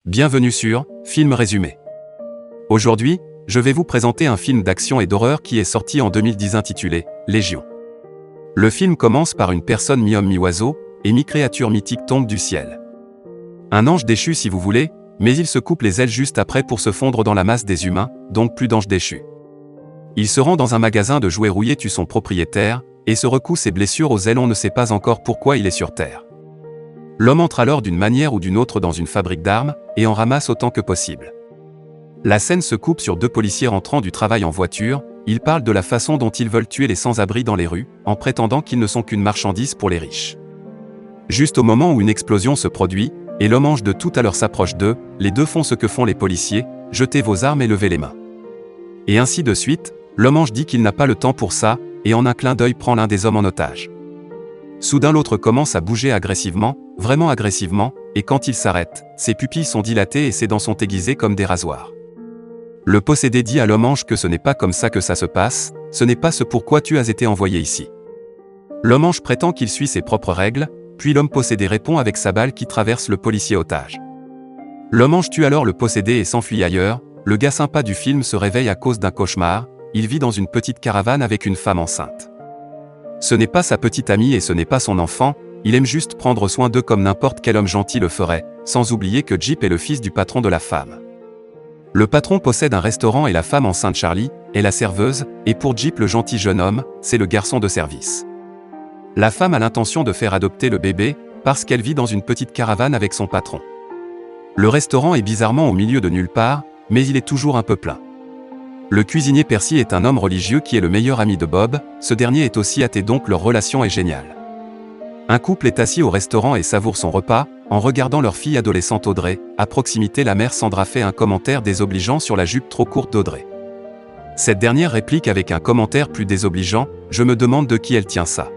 Bienvenue sur Film Résumé. Aujourd'hui, je vais vous présenter un film d'action et d'horreur qui est sorti en 2010 intitulé Légion. Le film commence par une personne mi-homme mi-oiseau, et mi-créature mythique tombe du ciel. Un ange déchu si vous voulez, mais il se coupe les ailes juste après pour se fondre dans la masse des humains, donc plus d'ange déchu. Il se rend dans un magasin de jouets rouillés tue son propriétaire, et se recoue ses blessures aux ailes, on ne sait pas encore pourquoi il est sur Terre. L'homme entre alors d'une manière ou d'une autre dans une fabrique d'armes, et en ramasse autant que possible. La scène se coupe sur deux policiers rentrant du travail en voiture, ils parlent de la façon dont ils veulent tuer les sans-abri dans les rues, en prétendant qu'ils ne sont qu'une marchandise pour les riches. Juste au moment où une explosion se produit, et l'homme ange de tout à l'heure s'approche d'eux, les deux font ce que font les policiers, jetez vos armes et levez les mains. Et ainsi de suite, l'homme ange dit qu'il n'a pas le temps pour ça, et en un clin d'œil prend l'un des hommes en otage. Soudain l'autre commence à bouger agressivement, vraiment agressivement, et quand il s'arrête, ses pupilles sont dilatées et ses dents sont aiguisées comme des rasoirs. Le possédé dit à l'homme ange que ce n'est pas comme ça que ça se passe, ce n'est pas ce pourquoi tu as été envoyé ici. L'homme ange prétend qu'il suit ses propres règles, puis l'homme possédé répond avec sa balle qui traverse le policier otage. L'homme ange tue alors le possédé et s'enfuit ailleurs, le gars sympa du film se réveille à cause d'un cauchemar, il vit dans une petite caravane avec une femme enceinte. Ce n'est pas sa petite amie et ce n'est pas son enfant, il aime juste prendre soin d'eux comme n'importe quel homme gentil le ferait, sans oublier que Jeep est le fils du patron de la femme. Le patron possède un restaurant et la femme enceinte Charlie est la serveuse, et pour Jeep le gentil jeune homme, c'est le garçon de service. La femme a l'intention de faire adopter le bébé, parce qu'elle vit dans une petite caravane avec son patron. Le restaurant est bizarrement au milieu de nulle part, mais il est toujours un peu plein. Le cuisinier Percy est un homme religieux qui est le meilleur ami de Bob, ce dernier est aussi athée donc leur relation est géniale. Un couple est assis au restaurant et savoure son repas, en regardant leur fille adolescente Audrey, à proximité la mère Sandra fait un commentaire désobligeant sur la jupe trop courte d'Audrey. Cette dernière réplique avec un commentaire plus désobligeant, je me demande de qui elle tient ça.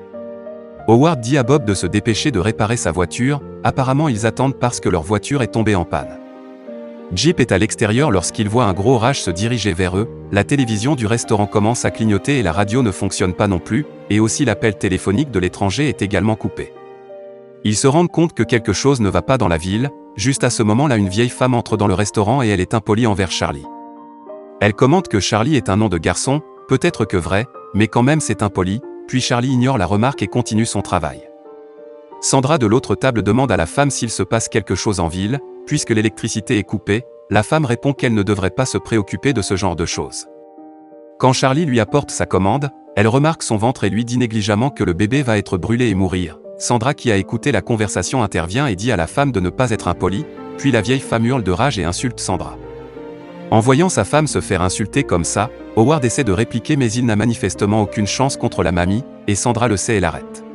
Howard dit à Bob de se dépêcher de réparer sa voiture, apparemment ils attendent parce que leur voiture est tombée en panne. Jeep est à l'extérieur lorsqu'il voit un gros orage se diriger vers eux, la télévision du restaurant commence à clignoter et la radio ne fonctionne pas non plus, et aussi l'appel téléphonique de l'étranger est également coupé. Ils se rendent compte que quelque chose ne va pas dans la ville, juste à ce moment-là une vieille femme entre dans le restaurant et elle est impolie envers Charlie. Elle commente que Charlie est un nom de garçon, peut-être que vrai, mais quand même c'est impoli, puis Charlie ignore la remarque et continue son travail. Sandra de l'autre table demande à la femme s'il se passe quelque chose en ville, puisque l'électricité est coupée, la femme répond qu'elle ne devrait pas se préoccuper de ce genre de choses. Quand Charlie lui apporte sa commande, elle remarque son ventre et lui dit négligemment que le bébé va être brûlé et mourir. Sandra qui a écouté la conversation intervient et dit à la femme de ne pas être impolie, puis la vieille femme hurle de rage et insulte Sandra. En voyant sa femme se faire insulter comme ça, Howard essaie de répliquer mais il n'a manifestement aucune chance contre la mamie, et Sandra le sait et l'arrête.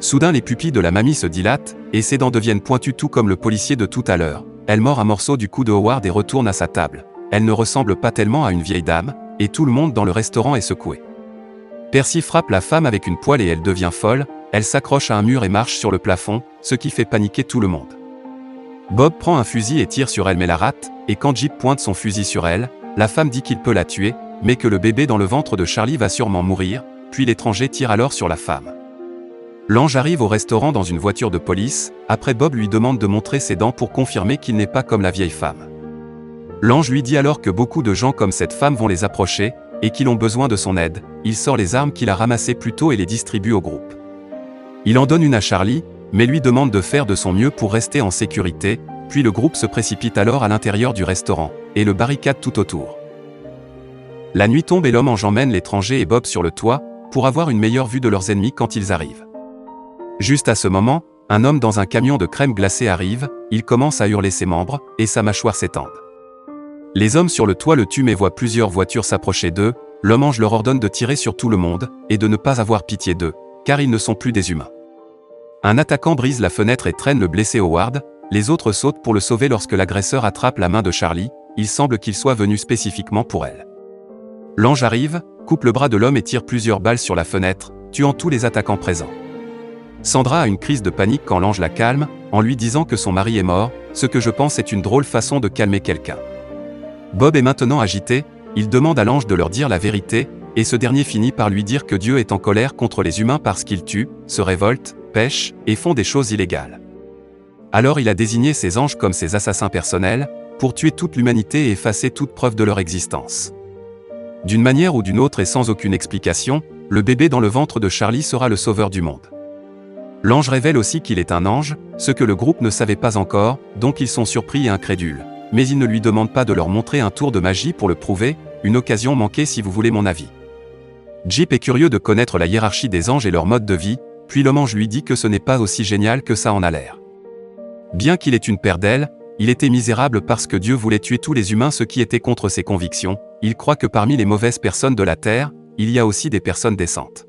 Soudain les pupilles de la mamie se dilatent, et ses dents deviennent pointues tout comme le policier de tout à l'heure. Elle mord un morceau du cou de Howard et retourne à sa table. Elle ne ressemble pas tellement à une vieille dame, et tout le monde dans le restaurant est secoué. Percy frappe la femme avec une poêle et elle devient folle, elle s'accroche à un mur et marche sur le plafond, ce qui fait paniquer tout le monde. Bob prend un fusil et tire sur elle mais la rate, et quand Jeep pointe son fusil sur elle, la femme dit qu'il peut la tuer, mais que le bébé dans le ventre de Charlie va sûrement mourir, puis l'étranger tire alors sur la femme. L'ange arrive au restaurant dans une voiture de police, après Bob lui demande de montrer ses dents pour confirmer qu'il n'est pas comme la vieille femme. L'ange lui dit alors que beaucoup de gens comme cette femme vont les approcher, et qu'ils ont besoin de son aide, il sort les armes qu'il a ramassées plus tôt et les distribue au groupe. Il en donne une à Charlie, mais lui demande de faire de son mieux pour rester en sécurité, puis le groupe se précipite alors à l'intérieur du restaurant, et le barricade tout autour. La nuit tombe et l'homme ange emmène l'étranger et Bob sur le toit, pour avoir une meilleure vue de leurs ennemis quand ils arrivent. Juste à ce moment, un homme dans un camion de crème glacée arrive, il commence à hurler ses membres, et sa mâchoire s'étend. Les hommes sur le toit le tuent mais voient plusieurs voitures s'approcher d'eux, l'homme ange leur ordonne de tirer sur tout le monde, et de ne pas avoir pitié d'eux, car ils ne sont plus des humains. Un attaquant brise la fenêtre et traîne le blessé Howard, les autres sautent pour le sauver lorsque l'agresseur attrape la main de Charlie, il semble qu'il soit venu spécifiquement pour elle. L'ange arrive, coupe le bras de l'homme et tire plusieurs balles sur la fenêtre, tuant tous les attaquants présents. Sandra a une crise de panique quand l'ange la calme, en lui disant que son mari est mort, ce que je pense est une drôle façon de calmer quelqu'un. Bob est maintenant agité, il demande à l'ange de leur dire la vérité, et ce dernier finit par lui dire que Dieu est en colère contre les humains parce qu'ils tuent, se révoltent, pêchent, et font des choses illégales. Alors il a désigné ses anges comme ses assassins personnels, pour tuer toute l'humanité et effacer toute preuve de leur existence. D'une manière ou d'une autre et sans aucune explication, le bébé dans le ventre de Charlie sera le sauveur du monde. L'ange révèle aussi qu'il est un ange, ce que le groupe ne savait pas encore, donc ils sont surpris et incrédules. Mais il ne lui demande pas de leur montrer un tour de magie pour le prouver, une occasion manquée si vous voulez mon avis. Jeep est curieux de connaître la hiérarchie des anges et leur mode de vie, puis l'homme ange lui dit que ce n'est pas aussi génial que ça en a l'air. Bien qu'il ait une paire d'ailes, il était misérable parce que Dieu voulait tuer tous les humains, ce qui était contre ses convictions. Il croit que parmi les mauvaises personnes de la terre, il y a aussi des personnes décentes.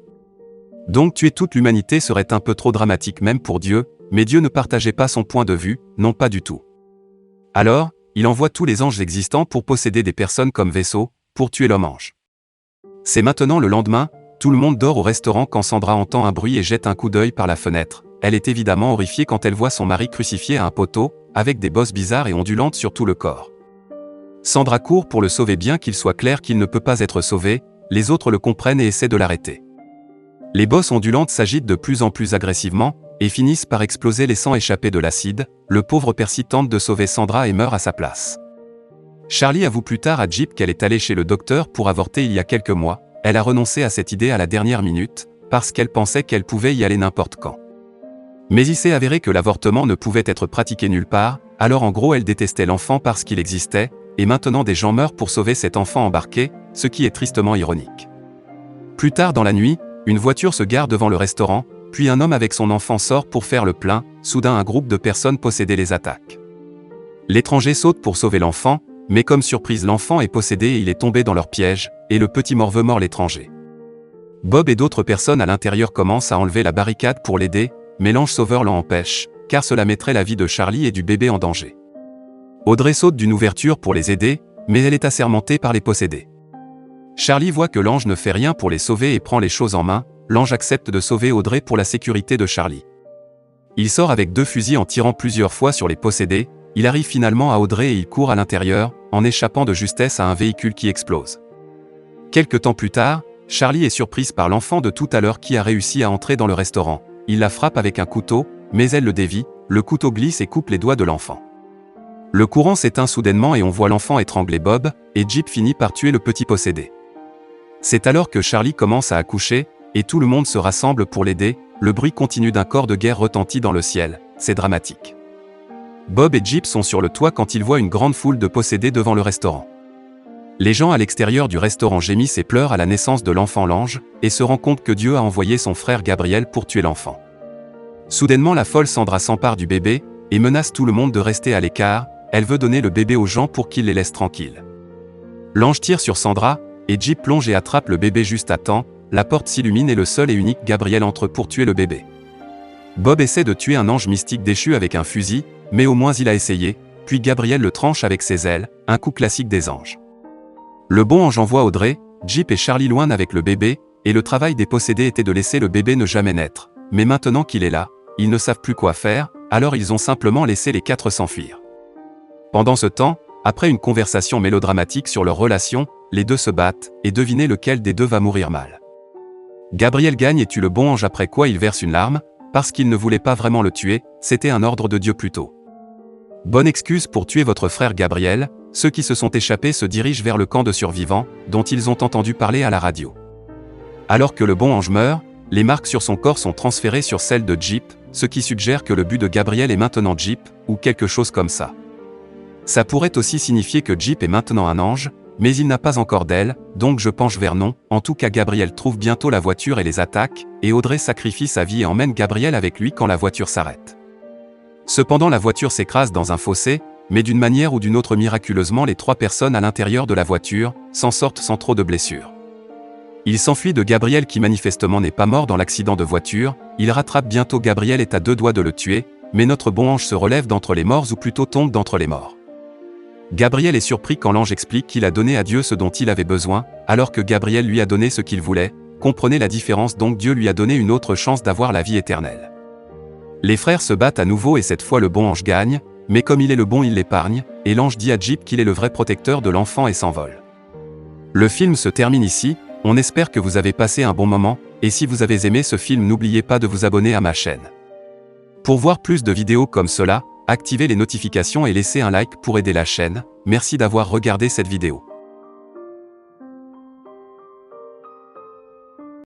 Donc tuer toute l'humanité serait un peu trop dramatique même pour Dieu, mais Dieu ne partageait pas son point de vue, non pas du tout. Alors, il envoie tous les anges existants pour posséder des personnes comme vaisseaux, pour tuer l'homme ange. C'est maintenant le lendemain, tout le monde dort au restaurant quand Sandra entend un bruit et jette un coup d'œil par la fenêtre. Elle est évidemment horrifiée quand elle voit son mari crucifié à un poteau, avec des bosses bizarres et ondulantes sur tout le corps. Sandra court pour le sauver bien qu'il soit clair qu'il ne peut pas être sauvé, les autres le comprennent et essaient de l'arrêter. Les bosses ondulantes s'agitent de plus en plus agressivement, et finissent par exploser laissant échapper de l'acide. Le pauvre Percy tente de sauver Sandra et meurt à sa place. Charlie avoue plus tard à Jeep qu'elle est allée chez le docteur pour avorter il y a quelques mois. Elle a renoncé à cette idée à la dernière minute, parce qu'elle pensait qu'elle pouvait y aller n'importe quand. Mais il s'est avéré que l'avortement ne pouvait être pratiqué nulle part, alors en gros elle détestait l'enfant parce qu'il existait, et maintenant des gens meurent pour sauver cet enfant embarqué, ce qui est tristement ironique. Plus tard dans la nuit, une voiture se gare devant le restaurant, puis un homme avec son enfant sort pour faire le plein. Soudain un groupe de personnes possédées les attaque. L'étranger saute pour sauver l'enfant, mais comme surprise l'enfant est possédé et il est tombé dans leur piège, et le petit morveux mord l'étranger. Bob et d'autres personnes à l'intérieur commencent à enlever la barricade pour l'aider, mais l'ange sauveur l'en empêche, car cela mettrait la vie de Charlie et du bébé en danger. Audrey saute d'une ouverture pour les aider, mais elle est assermentée par les possédés. Charlie voit que l'ange ne fait rien pour les sauver et prend les choses en main. L'ange accepte de sauver Audrey pour la sécurité de Charlie. Il sort avec 2 fusils en tirant plusieurs fois sur les possédés. Il arrive finalement à Audrey et il court à l'intérieur, en échappant de justesse à un véhicule qui explose. Quelque temps plus tard, Charlie est surprise par l'enfant de tout à l'heure qui a réussi à entrer dans le restaurant. Il la frappe avec un couteau, mais elle le dévie, le couteau glisse et coupe les doigts de l'enfant. Le courant s'éteint soudainement et on voit l'enfant étrangler Bob, et Jeep finit par tuer le petit possédé. C'est alors que Charlie commence à accoucher, et tout le monde se rassemble pour l'aider. Le bruit continu d'un corps de guerre retentit dans le ciel, c'est dramatique. Bob et Jeep sont sur le toit quand ils voient une grande foule de possédés devant le restaurant. Les gens à l'extérieur du restaurant gémissent et pleurent à la naissance de l'enfant l'ange, et se rendent compte que Dieu a envoyé son frère Gabriel pour tuer l'enfant. Soudainement la folle Sandra s'empare du bébé, et menace tout le monde de rester à l'écart. Elle veut donner le bébé aux gens pour qu'ils les laissent tranquilles. L'ange tire sur Sandra, et Jeep plonge et attrape le bébé juste à temps. La porte s'illumine et le seul et unique Gabriel entre pour tuer le bébé. Bob essaie de tuer un ange mystique déchu avec un fusil, mais au moins il a essayé, puis Gabriel le tranche avec ses ailes, un coup classique des anges. Le bon ange envoie Audrey, Jeep et Charlie loin avec le bébé, et le travail des possédés était de laisser le bébé ne jamais naître. Mais maintenant qu'il est là, ils ne savent plus quoi faire, alors ils ont simplement laissé les 4 s'enfuir. Pendant ce temps, après une conversation mélodramatique sur leur relation, les deux se battent, et devinez lequel des deux va mourir mal. Gabriel gagne et tue le bon ange après quoi il verse une larme, parce qu'il ne voulait pas vraiment le tuer, c'était un ordre de Dieu plutôt. Bonne excuse pour tuer votre frère Gabriel, ceux qui se sont échappés se dirigent vers le camp de survivants, dont ils ont entendu parler à la radio. Alors que le bon ange meurt, les marques sur son corps sont transférées sur celles de Jeep, ce qui suggère que le but de Gabriel est maintenant Jeep, ou quelque chose comme ça. Ça pourrait aussi signifier que Jeep est maintenant un ange, mais il n'a pas encore d'aile, donc je penche vers non. En tout cas Gabriel trouve bientôt la voiture et les attaque, et Audrey sacrifie sa vie et emmène Gabriel avec lui quand la voiture s'arrête. Cependant la voiture s'écrase dans un fossé, mais d'une manière ou d'une autre miraculeusement les 3 personnes à l'intérieur de la voiture s'en sortent sans trop de blessures. Il s'enfuit de Gabriel qui manifestement n'est pas mort dans l'accident de voiture. Il rattrape bientôt Gabriel et est à 2 doigts de le tuer, mais notre bon ange se relève d'entre les morts ou plutôt tombe d'entre les morts. Gabriel est surpris quand l'ange explique qu'il a donné à Dieu ce dont il avait besoin, alors que Gabriel lui a donné ce qu'il voulait. Comprenez la différence, donc Dieu lui a donné une autre chance d'avoir la vie éternelle. Les frères se battent à nouveau et cette fois le bon ange gagne, mais comme il est le bon il l'épargne, et l'ange dit à Jeep qu'il est le vrai protecteur de l'enfant et s'envole. Le film se termine ici, on espère que vous avez passé un bon moment, et si vous avez aimé ce film n'oubliez pas de vous abonner à ma chaîne. Pour voir plus de vidéos comme cela, activez les notifications et laissez un like pour aider la chaîne. Merci d'avoir regardé cette vidéo.